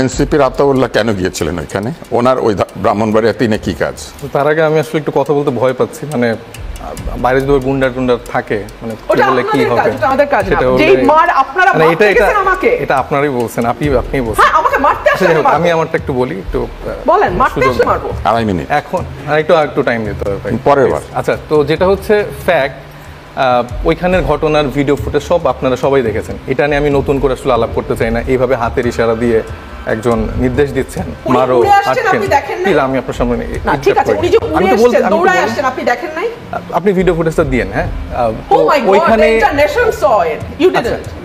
এনসিপির আতাউল্লাহ কেন গিয়েছিলেন ওইখানে? ওনার ওই ব্রাহ্মণবাড়িয়া 3-এ কি কাজ? তার আগে আমি আসলে একটু কথা বলতে ভয় পাচ্ছি, মানে বাইরে যদি গুন্ডার থাকে, মানে বলে কি হবে, এটা আপনারাই বলছেন, আপনিই বলছেন। আমি আমারটা একটু বলি, একটু বলেন। মারতে আসলে মারবো 2.5 মিনিট, এখন একটু টাইম দিতে হবে পরের বার। আচ্ছা, তো যেটা হচ্ছে ফ্যাক্ট, ওইখানের ঘটনার ভিডিও ফুটেজ সব আপনারা সবাই দেখেছেন। এটা নিয়ে আমি নতুন করে আসলে আলাপ করতে চাই না। এইভাবে হাতের ইশারা দিয়ে একজন নির্দেশ দিচ্ছেন, মারো, আটকেন। আমি আপনার সামনে আপনি ভিডিও ফুটেজটা দিয়েন। হ্যাঁ, ওইখানে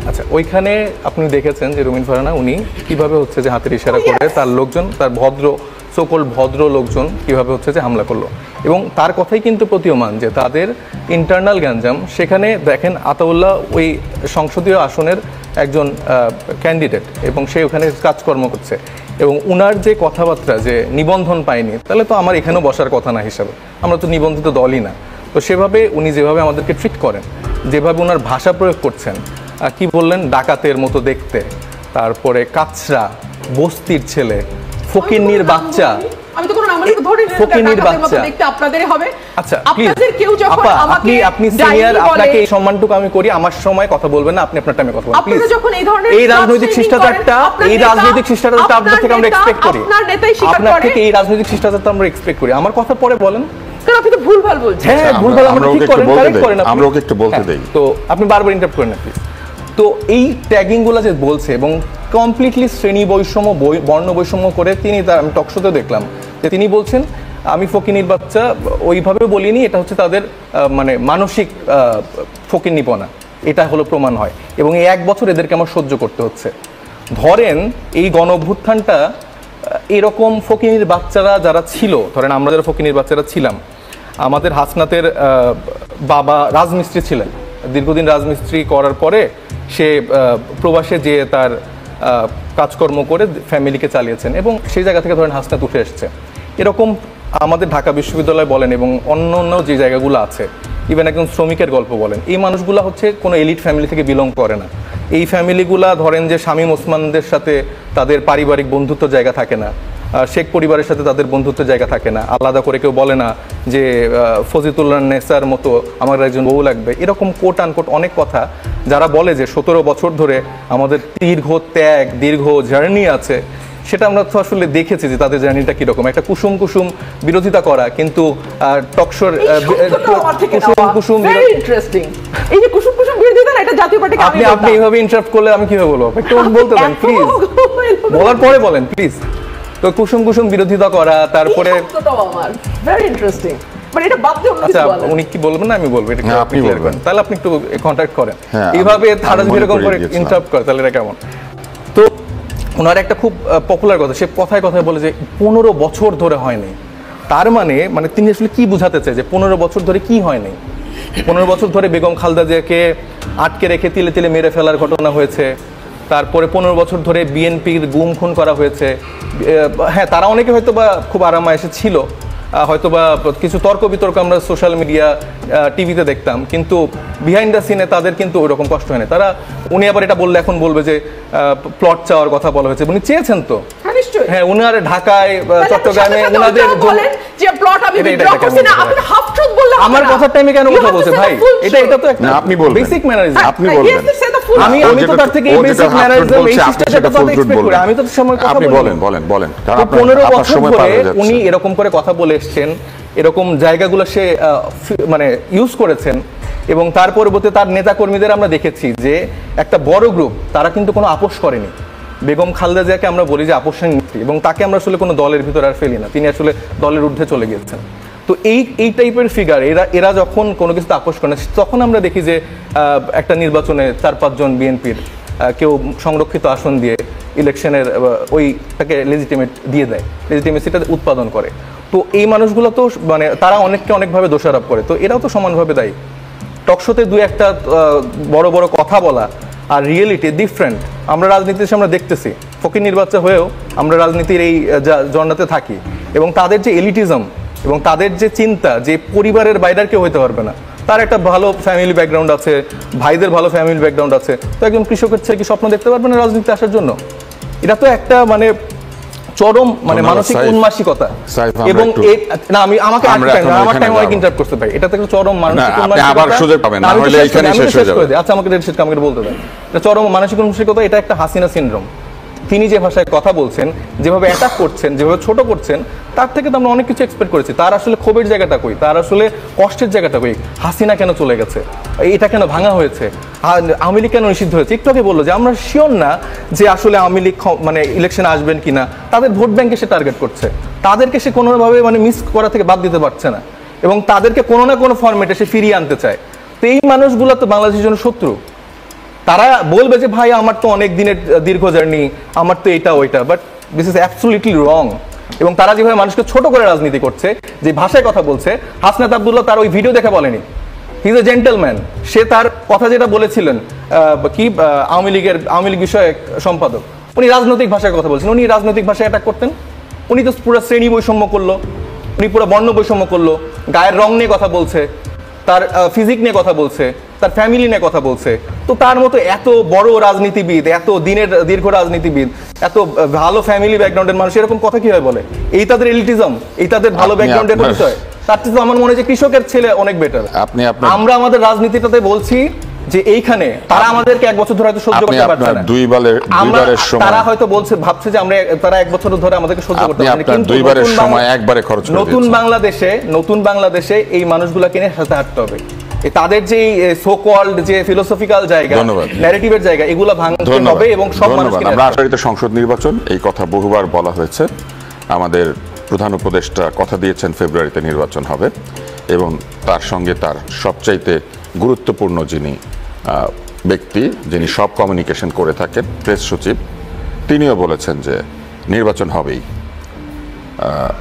আচ্ছা, ওইখানে আপনি দেখেছেন যে রুমিন ফারহানা উনি কিভাবে হচ্ছে যে হাতের ইশারা করে তার লোকজন, তার ভদ্র লোকজন কিভাবে হচ্ছে যে হামলা করলো, এবং তার কথাই কিন্তু প্রতীয়মান যে তাদের ইন্টারনাল গ্যাঞ্জাম। সেখানে দেখেন আতাউল্লাহ ওই সংসদীয় আসনের একজন ক্যান্ডিডেট, এবং সে ওখানে কাজকর্ম করছে, এবং উনার যে কথাবার্তা যে নিবন্ধন পায়নি, তাহলে তো আমার এখানেও বসার কথা না হিসাবে, আমরা তো নিবন্ধিত দলই না। তো সেভাবে উনি যেভাবে আমাদেরকে ট্রিট করেন, যেভাবে ওনার ভাষা প্রয়োগ করছেন, কি বললেন, ডাকাতের মতো দেখতে, তারপরে কাচরা, বস্তির ছেলে, ফকিন্নির বাচ্চা, ফকিন্নির বাচ্চা। আচ্ছা প্লিজ আপা, আপনি সিনিয়র, আপনাকে এই সম্মানটুকু আমি করি। আমার সময় কথা বলবেন না, আপনি আপনার টাইমে কথা বলবেন প্লিজ। এই রাজনৈতিক শিষ্টাচারটা আপনার থেকে আমরা এক্সপেক্ট করি, আপনার থেকে এই রাজনৈতিক শিষ্টাচারটা আমরা এক্সপেক্ট করি। আমার কথা পরে বলেন, কারণ আপনি তো ভুলভাল বলছেন। হ্যাঁ, ভুলভাল আমরা ঠিক করেন, কারেক্ট করেন, আমরা ওকে একটু বলতে দেই। তো আপনি বারবার ইন্টারাপ্ট করেন না প্লিজ। তো এই ট্যাগিংগুলো যে বলছে, এবং কমপ্লিটলি শ্রেণী বৈষম্য, বর্ণ বৈষম্য করে তিনি, আমি টকশোতে দেখলাম যে তিনি বলছেন আমি ফকিন্নির বাচ্চা, ওইভাবে বলিনি, এটা হচ্ছে তাদের মানে মানসিক ফকিন্নিপনা, এটা হলো প্রমাণ হয়। এবং এই 1 বছর এদেরকে আমার সহ্য করতে হচ্ছে। ধরেন এই গণ অভ্যুত্থানটা এরকম ফকিন্নির বাচ্চারা যারা ছিল, ধরেন আমরা যারা ফকিন্নির বাচ্চারা ছিলাম, আমাদের হাসনাতের বাবা রাজমিস্ত্রি ছিলেন, দীর্ঘদিন রাজমিস্ত্রি করার পরে সে প্রবাসে যেয়ে তার কাজকর্ম করে ফ্যামিলিকে চালিয়েছেন, এবং সেই জায়গা থেকে ধরেন হাসনাত উঠে এসছে। এরকম আমাদের ঢাকা বিশ্ববিদ্যালয় বলেন এবং অন্য অন্য যে জায়গাগুলো আছে, ইভেন একজন শ্রমিকের গল্প বলেন, এই মানুষগুলো হচ্ছে কোনো এলিট ফ্যামিলি থেকে বিলং করে না। এই ফ্যামিলিগুলা ধরেন যে শামীম ওসমানদের সাথে তাদের পারিবারিক বন্ধুত্ব জায়গা থাকে না, শেখ পরিবারের সাথে তাদের বন্ধুত্বের জায়গা থাকে না, আলাদা করে কেউ বলে না যে ফজিতুল্লাহ নেসার মতো আমার একজন বউ লাগবে, এরকম কোট আনকোট অনেক কথা যারা বলে যে 17 বছর ধরে আমাদের দীর্ঘ ত্যাগ, দীর্ঘ জার্নি আছে, সেটা আমরা তো আসলে দেখেছি যে তাদের জার্নিটা কীরকম। একটা কুসুম কুসুম বিরোধিতা করা, কিন্তু টকশোর আপনি এইভাবে ইন্টারাপ্ট করলে আমি কিভাবে বলবো? একটু বলতে দেন প্লিজ, বলার পরে বলেন প্লিজ। তো কুসুম কুসুম বিরোধিতা করা, তারপরে আচ্ছা উনি কি বলবেন না আমি বলবো, এটা আপনি ক্লিয়ার করেন, তাহলে আপনি একটু কন্ট্যাক্ট করেন। এইভাবে থারাজ এরকম করে ইন্টারাপ্ট করে, তাহলে এটা কেমন? তো ওনার একটা খুব পপুলার কথা, সে কথায় কথায় বলে যে 15 বছর ধরে হয়নি। তার মানে তিনি আসলে কি বোঝাতে চায় যে 15 বছর ধরে কি হয়নি? 15 বছর ধরে বেগম খালেদা জিয়াকে আটকে রেখে তিলে তিলে মেরে ফেলার ঘটনা হয়েছে, তারপরে 15 বছর ধরে বিএনপির গুম খুন করা হয়েছে। হ্যাঁ, তারা অনেকে হয়তো বা খুব আরামায়েশে ছিল, হয়তো বা কিছু তর্ক বিতর্ক আমরা সোশ্যাল মিডিয়া, টিভিতে দেখতাম, কিন্তু বিহাইন্ড দ্য সিনে তাদের কিন্তু ওই রকম কষ্ট হয় না। তারা, উনি আবার এটা বললে এখন বলবে যে প্লট চাওয়ার কথা বলা হয়েছে, উনি চেয়েছেন তো। হ্যাঁ, উনার ঢাকায়, চট্টগ্রামে উনাদের আমার কথার টাইমে কেন কথা বলছে ভাই? এটা তো একটা আপনি বলবেন, বেসিক ম্যানারিজম আপনি বলবেন। আমি তো তার থেকে এই বেসিক ম্যানারিজম, এই শিষ্টাচারটা তো এক্সপেক্ট করি। আমি তো সময় কথা বলি। বলেন কারণ আপনার 15 বছর ধরে উনি এরকম করে কথা বলে এসেছেন, এরকম জায়গাগুলো সে মানে ইউজ করেছেন, এবং তার পরবর্তীতে তার নেতাকর্মীদের আমরা দেখেছি যে একটা বড় গ্রুপ, তারা কিন্তু কোনো আপোষ করেনি। বেগম খালেদা জিয়াকে আমরা বলি যে আপোষের নেত্রী, এবং তাকে আমরা আসলে কোনো দলের ভিতরে আর ফেলি না, তিনি আসলে দলের ঊর্ধ্বে চলে গিয়েছেন। তো এই টাইপের ফিগার এরা যখন কোনো কিছুতে আপোষ করে না, তখন আমরা দেখি যে একটা নির্বাচনে 4-5 জন বিএনপির কেউ সংরক্ষিত আসন দিয়ে ইলেকশনের ওইটাকে লেজিটিমেট দিয়ে দেয়, লেজিটিমেসিটা উৎপাদন করে। তো এই মানুষগুলো তো মানে তারা অনেককে অনেকভাবে দোষারোপ করে, তো এরাও তো সমানভাবে দায়ী। টকশোতে 2-1টা বড় বড় কথা বলা আর রিয়েলিটি ডিফারেন্ট। আমরা রাজনীতিতে আমরা দেখতেছি, ফকিন্নির বাচ্চা হয়েও আমরা রাজনীতির এই জন্নাতে থাকি, এবং তাদের যে এলিটিজম এবং তাদের যে চিন্তা যে পরিবারের বাইরে কেউ হইতে পারবে না, তার একটা ভালো ফ্যামিলি ব্যাকগ্রাউন্ড আছে, ভাইদের ভালো ফ্যামিলি ব্যাকগ্রাউন্ড আছে, তো একজন কৃষকের ছেলে কি স্বপ্ন দেখতে পারবে না রাজনীতিতে আসার জন্য? এটা তো একটা মানে চরম মানে ধন্যবাদ, মানসিক সাইফ। উন্মাসিকতা। সাইফ, আমরা এবং একটু- না আমি আমাকে আমরা এখন আমার ওইখানে টাইম অনেক যাবো। ইন্টারাপ্ট করতে পারি। এটা তো একটা চরম মানসিক আপনি উন্মাসিকতা। আবার সুযোগ পাবেন, না আমি তো হলে শেষ এইখানেই করি, আমি তো শেষ হয়ে শেষ করে যাবে। দিই। আচ্ছা আমাকে সেটা আমাকে বলতে দেন। এটা চরম মানসিক উন্মাসিকতা, এটা একটা হাসিনা সিনড্রোম। তিনি যে ভাষায় কথা বলছেন, যেভাবে অ্যাটাক করছেন, যেভাবে ছোট করছেন, তার থেকে তো আমরা অনেক কিছু এক্সপেক্ট করেছি। তার আসলে ক্ষোভের জায়গাটা কই, তার আসলে কষ্টের জায়গাটা কই, হাসিনা কেন চলে গেছে, এটা কেন ভাঙা হয়েছে, আওয়ামী লীগ কেন নিষিদ্ধ হয়েছে। একটু আগে বললো যে আমরা শিওর না যে আসলে আওয়ামী লীগ মানে ইলেকশনে আসবেন কিনা, তাদের ভোট ব্যাংকে সে টার্গেট করছে, তাদেরকে সে কোনোভাবে মানে মিস করা থেকে বাদ দিতে পারছে না, এবং তাদেরকে কোনো না কোনো ফরম্যাটে সে ফিরিয়ে আনতে চায়। তো এই মানুষগুলো তো বাংলাদেশের জন্য শত্রু। তারা বলবে যে ভাই আমার তো অনেক দিনের দীর্ঘ জার্নি, আমার তো এটা ওইটা, বাট দিস ইজ অ্যাবসলিউটলি রং। এবং তারা যেভাবে মানুষকে ছোট করে রাজনীতি করছে, যে ভাষায় কথা বলছে, হাসনাত আব্দুল্লাহ তার ওই ভিডিও দেখে বলেনি, হি ইজ এ জেন্টলম্যান। সে তার কথা যেটা বলেছিলেন আওয়ামী লীগ বিষয়ক সম্পাদক, উনি রাজনৈতিক ভাষায় কথা বলছেন, উনি রাজনৈতিক ভাষায় অ্যাটাক করতেন? উনি তো পুরো শ্রেণী বৈষম্য করলো, উনি পুরো বর্ণ বৈষম্য করলো, গায়ের রং নিয়ে কথা বলছে, তার ফিজিক নিয়ে কথা বলছে, তার ফ্যামিলি নিয়ে কথা বলছে। তো তার মতো এত বড় রাজনীতিবিদ, এত দিনের দীর্ঘ রাজনীতিবিদ, এত ভালো ফ্যামিলি ব্যাকগ্রাউন্ডের মানুষ এরকম কথা কিভাবে বলে? এই তাদের এলিটিজম, এই তাদের ভালো আপনি ব্যাকগ্রাউন্ডের আপনার- পরিচয়। তার চেয়ে তো আমার মনে হয় যে কৃষকের ছেলে অনেক বেটার। আপনি আপনার- আমরা আমাদের রাজনীতিটাতে বলছি যে এইখানে তারা আমাদেরকে 1 বছর ধরে হয়তো সহ্য আপনি করতে পারছে আপনার না। দুইবারের সময় তারা হয়তো ভাবছে যে তারা 1 বছর ধরে আমাদেরকে সহ্য করতে আপনি পারছে না। আপনার কিন্তু দুইবারের নতুন সময় একবারে খরচ করে নতুন দিয়েছেন। নতুন বাংলাদেশে এই মানুষগুলোকে নিয়ে সাথে হাঁটতে হবে। তাদের যে সো কল্ড যে ফিলোসফিক্যাল জায়গা, ধন্যবাদ। ন্যারেটিভের জায়গা, এগুলো ভাঙতে ধন্যবাদ হবে এবং সব ধন্যবাদ। মানুষকে আমরা আশারিত সংসদ নির্বাচন, এই কথা বহুবার বলা হয়েছে। আমাদের প্রধান উপদেষ্টা কথা দিয়েছেন ফেব্রুয়ারিতে নির্বাচন হবে, এবং তার সঙ্গে তার সবচাইতে গুরুত্বপূর্ণ যিনি ব্যক্তি, যিনি সব কমিউনিকেশন করে থাকেন, প্রেস সচিব, তিনিও বলেছেন যে নির্বাচন হবেই।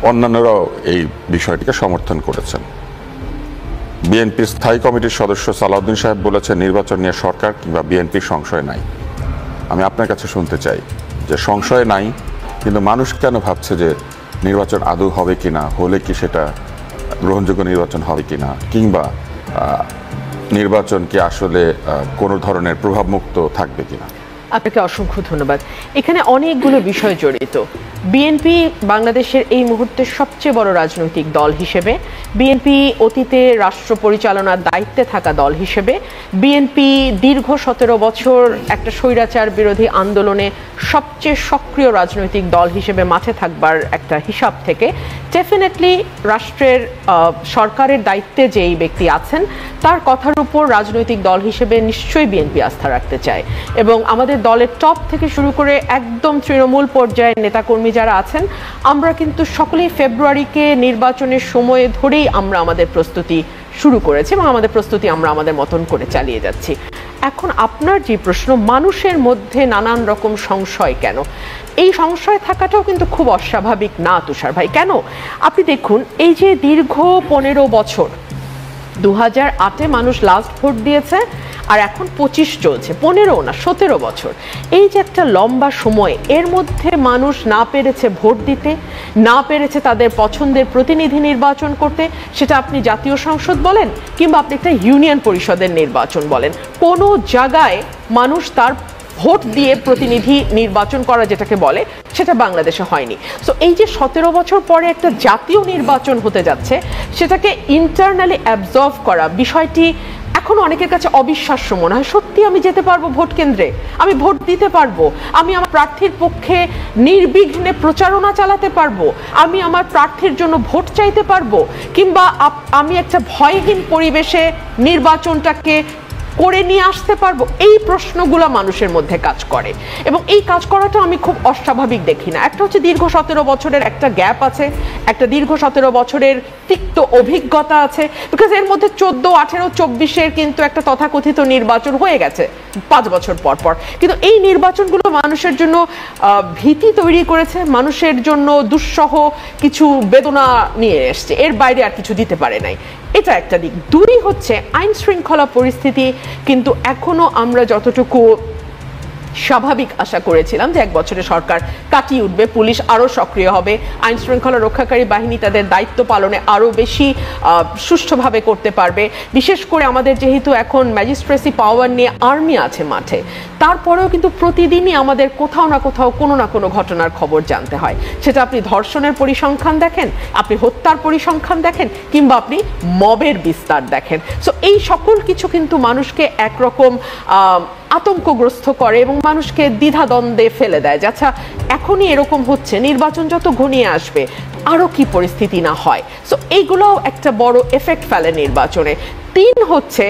অন্যান্যরাও এই বিষয়টিকে সমর্থন করেছেন। বিএনপির স্থায়ী কমিটির সদস্য সালাউদ্দিন সাহেব বলেছেন নির্বাচন নিয়ে সরকার কিংবা বিএনপির সংশয় নাই। আমি আপনার কাছে শুনতে চাই যে সংশয় নাই, কিন্তু মানুষ কেন ভাবছে যে নির্বাচন আদৌ হবে কিনা, হলে কি সেটা গ্রহণযোগ্য নির্বাচন হবে কিনা, কিংবা নির্বাচন কি আসলে কোনো ধরনের প্রভাবমুক্ত থাকবে কিনা? আপনাকে অসংখ্য ধন্যবাদ। এখানে অনেকগুলো বিষয় জড়িত। বিএনপি বাংলাদেশের এই মুহূর্তে সবচেয়ে বড় রাজনৈতিক দল হিসেবে, বিএনপি অতীতে রাষ্ট্র পরিচালনার দায়িত্বে থাকা দল হিসেবে, বিএনপি দীর্ঘ 17 বছর একটা স্বৈরাচার বিরোধী আন্দোলনে সবচেয়ে সক্রিয় রাজনৈতিক দল হিসেবে মাঠে থাকবার একটা হিসাব থেকে ডেফিনেটলি রাষ্ট্রের সরকারের দায়িত্বে যেই ব্যক্তি আছেন তার কথার উপর রাজনৈতিক দল হিসেবে নিশ্চয়ই বিএনপি আস্থা রাখতে চায়। এবং আমাদের দলের টপ থেকে শুরু করে একদম তৃণমূল পর্যায়ের নেতাকর্মী যারা আছেন, আমরা কিন্তু সকলেই ফেব্রুয়ারিকে নির্বাচনের সময় ধরেই আমরা আমাদের প্রস্তুতি শুরু করেছি এবং আমাদের প্রস্তুতি আমরা আমাদের মতন করে চালিয়ে যাচ্ছি। এখন আপনার যে প্রশ্ন, মানুষের মধ্যে নানান রকম সংশয় কেন, এই সংশয় থাকাটাও কিন্তু খুব অস্বাভাবিক না তুষার ভাই। কেন? আপনি দেখুন, এই যে দীর্ঘ 15 বছর, 2008-এ মানুষ লাস্ট ভোট দিয়েছে, আর এখন 25 চলছে, 15 না 17 বছর। এই যে একটা লম্বা সময়, এর মধ্যে মানুষ না পেরেছে ভোট দিতে, না পেরেছে তাদের পছন্দের প্রতিনিধি নির্বাচন করতে, সেটা আপনি জাতীয় সংসদ বলেন কিংবা আপনি একটা ইউনিয়ন পরিষদের নির্বাচন বলেন, কোনো জায়গায় মানুষ তার ভোট দিয়ে প্রতিনিধি নির্বাচন করা যেটাকে বলে, সেটা বাংলাদেশে হয়নি। সো এই যে 17 বছর পরে একটা জাতীয় নির্বাচন হতে যাচ্ছে, সেটাকে ইন্টারনালি অ্যাবজর্ভ করা বিষয়টি এখন অনেকের কাছে অবিশ্বাস্য মনে হয়। সত্যি আমি যেতে পারবো ভোট কেন্দ্রে, আমি ভোট দিতে পারবো, আমি আমার প্রার্থীর পক্ষে নির্বিঘ্নে প্রচারণা চালাতে পারবো, আমি আমার প্রার্থীর জন্য ভোট চাইতে পারবো, কিংবা আমি একটা ভয়হীন পরিবেশে নির্বাচনটাকে করে নিয়ে আসতে পারবো। এই প্রশ্নগুলো মানুষের মধ্যে কাজ করে, এবং এই কাজ করাটা আমি খুব অস্বাভাবিক দেখি না। একটা হচ্ছে দীর্ঘ 17 বছরের একটা গ্যাপ আছে, একটা দীর্ঘ 17 বছরের তিক্ত অভিজ্ঞতা আছে, বিকজ এর মধ্যে 14, 18, 24-এর কিন্তু একটা তথাকথিত নির্বাচন হয়ে গেছে 5 বছর পর পর। কিন্তু এই নির্বাচনগুলো মানুষের জন্য ভীতি তৈরি করেছে, মানুষের জন্য দুঃসহ কিছু বেদনা নিয়ে এসছে, এর বাইরে আর কিছু দিতে পারে নাই। এটা একটা দিক। 2 হচ্ছে আইন শৃঙ্খলা পরিস্থিতি কিন্তু এখনো আমরা যতটুকু স্বাভাবিক আশা করেছিলাম যে 1 বছরে সরকার কাটিয়ে উঠবে, পুলিশ আরো সক্রিয় হবে, আইন শৃঙ্খলা রক্ষাকারী বাহিনী তাদের দায়িত্ব পালনে আরো বেশি সুষ্ঠুভাবে করতে পারবে। বিশেষ করে আমাদের যেহেতু এখন ম্যাজিস্ট্রেসি পাওয়ার নিয়ে আর্মি আছে মাঠে, তারপরেও কিন্তু প্রতিদিনই আমাদের কোথাও না কোথাও কোনো না কোনো ঘটনার খবর জানতে হয়। সেটা আপনি ধর্ষণের পরিসংখ্যান দেখেন, আপনি হত্যার পরিসংখ্যান দেখেন, কিংবা আপনি মবের বিস্তার দেখেন। সো এই সকল কিছু কিন্তু মানুষকে একরকম আতঙ্কগ্রস্ত করে এবং মানুষকে দ্বিধাদ্বন্দ্বে ফেলে দেয় যে আচ্ছা এখনই এরকম হচ্ছে, নির্বাচন যত ঘনিয়ে আসবে আরো কি পরিস্থিতি না হয়। সো এইগুলোও একটা বড় এফেক্ট ফেলে নির্বাচনে। 3 হচ্ছে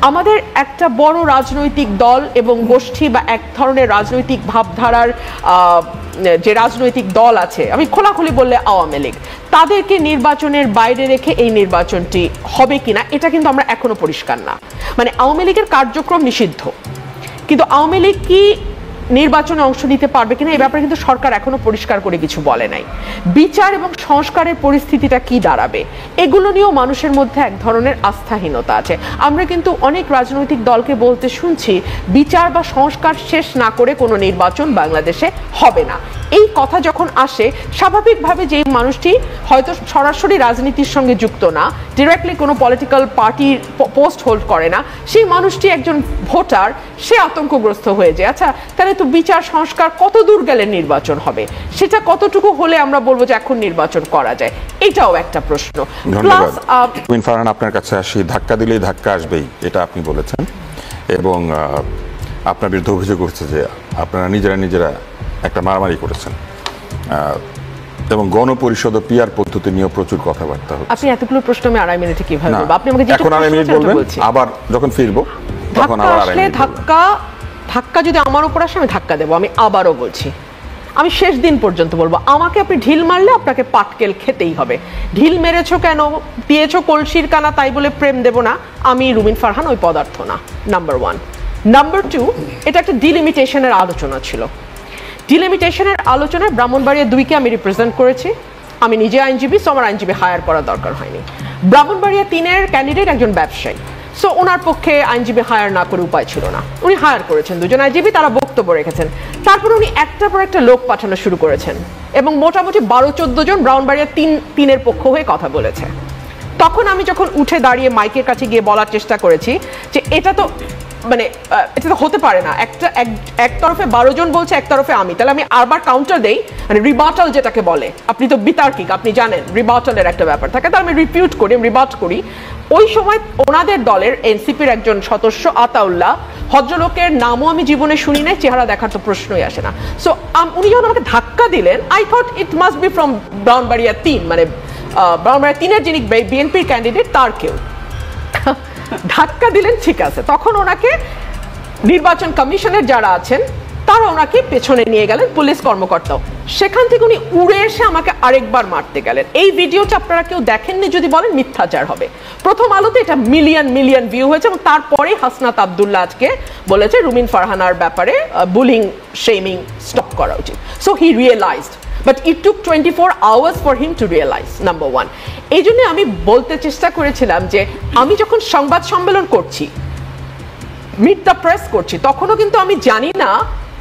আমাদের একটা বড় রাজনৈতিক দল এবং গোষ্ঠী বা এক ধরনের রাজনৈতিক ভাবধারার যে রাজনৈতিক দল আছে, আমি খোলাখুলি বললে আওয়ামী লীগ, তাদেরকে নির্বাচনের বাইরে রেখে এই নির্বাচনটি হবে কিনা এটা কিন্তু আমরা এখনো পরিষ্কার না। মানে আওয়ামী লীগের কার্যক্রম নিষিদ্ধ, কিন্তু আওয়ামী লীগ কি নির্বাচনে অংশ নিতে পারবে কিনা এই ব্যাপারে কিন্তু সরকার এখনো পরিষ্কার করে কিছু বলে নাই। বিচার এবং সংস্কারের পরিস্থিতিটা কি দাঁড়াবে এগুলো নিয়েও মানুষের মধ্যে এক ধরনের আস্থাহীনতা আছে। আমরা কিন্তু অনেক রাজনৈতিক দলকে বলতে শুনছি বিচার বা সংস্কার শেষ না করে কোনো নির্বাচন বাংলাদেশে হবে না। এই কথা যখন আসে, স্বাভাবিকভাবে যে মানুষটি হয়তো সরাসরি রাজনীতির সঙ্গে যুক্ত না, ডিরেক্টলি কোনো পলিটিক্যাল পার্টির পোস্ট হোল্ড করে না, সেই মানুষটি একজন ভোটার, সে আতঙ্কগ্রস্ত হয়ে যায়। আচ্ছা তাহলে তো বিচার সংস্কার কত দূর গেলে নির্বাচন হবে, সেটা কতটুকু হলে আমরা বলবো যে এখন নির্বাচন করা যায়, এটাও একটা প্রশ্ন। ধন্যবাদ। রুমিন ফারহান, আপনার কাছে আসি। ধাক্কা দিলেই ধাক্কা আসবেই, এটা আপনি বলেছেন, এবং আপনার বিরুদ্ধে অভিযোগ হচ্ছে যে আপনারা নিজেরা একটা মারামারি করেছেন, এবং গণপরিষদ ও পিআর পদ্ধতি নিয়ে প্রচুর কথাবার্তা হচ্ছে। আপনি এতগুলো প্রশ্ন আমি 2.5 মিনিটে কিভাবে বলবো? আপনি আমাকে এখন 2.5 মিনিট বলবেন, আবার যখন ফিরবো তখন আবার 2.5 মিনিট। ধাক্কা যদি আমার উপর আসে আমি ধাক্কা দেবো। আমি আবারও বলছি, আমি শেষ দিন পর্যন্ত বলবো, আমাকে আপনি ঢিল মারলে আপনাকে পাটকেল খেতেই হবে। ঢিল মেরেছো কেন, দিয়েছো কলসির কানা, তাই বলে প্রেম দেব না। আমি রুমিন ফারহান ওই পদার্থ না, নাম্বার 1। নাম্বার 2, এটা একটা ডিলিমিটেশনের আলোচনা ছিল। ডিলিমিটেশনের আলোচনায় ব্রাহ্মণবাড়িয়া 2কে আমি রিপ্রেজেন্ট করেছি। আমি নিজে আইনজীবী, সো আমার আইনজীবী হায়ার করার দরকার হয়নি। ব্রাহ্মণবাড়িয়া 3-এর ক্যান্ডিডেট একজন ব্যবসায়ী, সো ওনার পক্ষে আইনজীবী হায়ার না করে উপায় ছিল না, উনি হায়ার করেছেন 2জন আইনজীবী, তারা বক্তব্য রেখেছেন। তারপর উনি একটার পর একটা লোক পাঠানো শুরু করেছেন এবং মোটামুটি 12-14 জন ব্রাহ্মণবাড়িয়া 3-এর পক্ষ হয়ে কথা বলেছে। তখন আমি যখন উঠে দাঁড়িয়ে মাইকের কাছে গিয়ে বলার চেষ্টা করেছি যে এটা তো হতে পারে না, এক তরফে 12 জন বলছে, এক তরফে আমি, তাহলে আমি আবার কাউন্টার দেই, মানে রিবাটাল যেটাকে বলে, আপনি তো বিতার্কিক, আপনি জানেন রিবাটালের একটা ব্যাপার থাকে, তাহলে আমি রিপিউট করি, রিবাট করি। ওই সময় ওনাদের দলের এনসিপির একজন সদস্য আতাউল্লাহ, ভদ্রলোকের নামও আমি জীবনে শুনি নাই, চেহারা দেখার তো প্রশ্নই আসে না। সো উনি যখন আমাকে ধাক্কা দিলেন, I thought it must be from Brahmanbaria 3, মানে ব্রাহ্মণবাড়িয়া 3-এর যিনি বিএনপির ক্যান্ডিডেট তার কেউ। ধাক্কা দিলেন, ঠিক আছে। তখন ওনাকে নির্বাচন কমিশনের যারা আছেন তারা ওনাকে পেছনে নিয়ে গেলেন, পুলিশ কর্মকর্তাও। সেখান থেকে উনি উড়ে এসে আমাকে আরেকবার মারতে গেলেন। এই ভিডিওটা আপনারা কেউ দেখেননি যদি বলেন মিথ্যাচার হবে। প্রথম আলোতে এটা মিলিয়ন ভিউ হয়েছে, এবং তারপরে হাসনাত আব্দুল্লাহ আজকে বলেছে রুমিন ফারহানার ব্যাপারে বুলিং শেমিং স্টপ করা উচিত। So he realised, but it took 24 hours for him to realise, number 1। এই জন্য আমি বলতে চেষ্টা করেছিলাম যে আমি যখন সংবাদ সম্মেলন করছি, মিট দ্য প্রেস করছি, তখনও কিন্তু আমি জানি না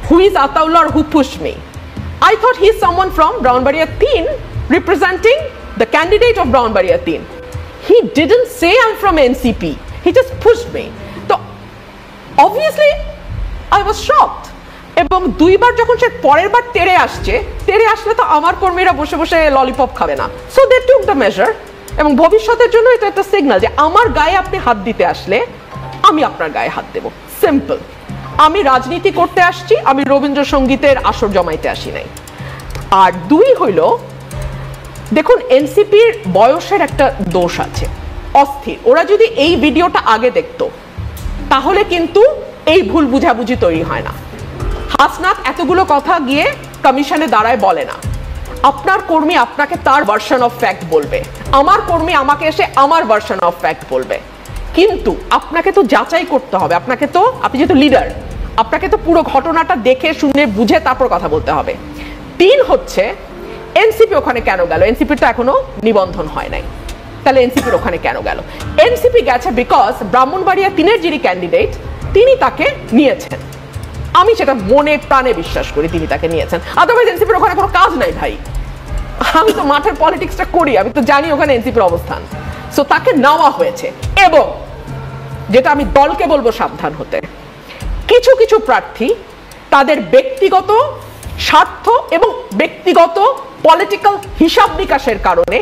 who is Ataullah or who pushed me. I thought he is someone from Brownbaria 3 representing the candidate of Brownbaria 3. He didn't say I'm from NCP. He just pushed me. So obviously I was shocked. এবং 2বার যখন সে পরের বার তেড়ে আসলে তো আমার কর্মীরা বসে বসে ললিপপ খাবে না, so they took the measure. এবং ভবিষ্যতের জন্য এটা একটা সিগন্যাল যে আমার গায়ে আপনি হাত দিতে আসলে আমি আপনার গায়ে হাত দেব, সিম্পল। আমি রাজনীতি করতে আসছি, আমি রবীন্দ্রসঙ্গীতের আসর জমাইতে আসি নাই। আর 2 হইল, দেখুন এনসিপির বয়সের একটা দোষ আছে, অস্থির। ওরা যদি এই ভিডিওটা আগে দেখতো তাহলে কিন্তু এই ভুল বুঝাবুঝি তৈরি হয় না। হাসনাত এতগুলো কথা গিয়ে কমিশনে দাঁড়ায় বলে না, আপনার কর্মী আপনাকে তার ভার্সন অফ ফ্যাক্ট বলবে, আমার কর্মী আমাকে এসে আমার ভার্সন অফ ফ্যাক্ট বলবে, কিন্তু আপনাকে তো যাচাই করতে হবে, আপনি যেহেতু লিডার, আপনাকে তো পুরো ঘটনাটা দেখে শুনে বুঝে তারপর কথা বলতে হবে। 3 হচ্ছে এনসিপি ওখানে কেন গেল? এনসিপির তো এখনো নিবন্ধন হয় নাই, তাহলে এনসিপির ওখানে কেন গেল? এনসিপি গেছে বিকজ ব্রাহ্মণবাড়িয়া 3-এর যিনি ক্যান্ডিডেট তিনি তাকে নিয়েছেন, আমি সেটা মনে প্রাণে বিশ্বাস করি তিনি তাকে নিয়েছেন। আদারওয়াইজ এনসিপির ওখানে কোনো কাজ নাই ভাই। আমি তো মাঠের পলিটিক্সটা করি, আমি তো জানি ওখানে এনসিপির অবস্থান। সো তাকে নেওয়া হয়েছে, এবং যেটা আমি দলকে বলবো সাবধান হতে, কিছু কিছু প্রার্থী তাদের ব্যক্তিগত স্বার্থ এবং ব্যক্তিগত পলিটিক্যাল হিসাব নিকাশের কারণে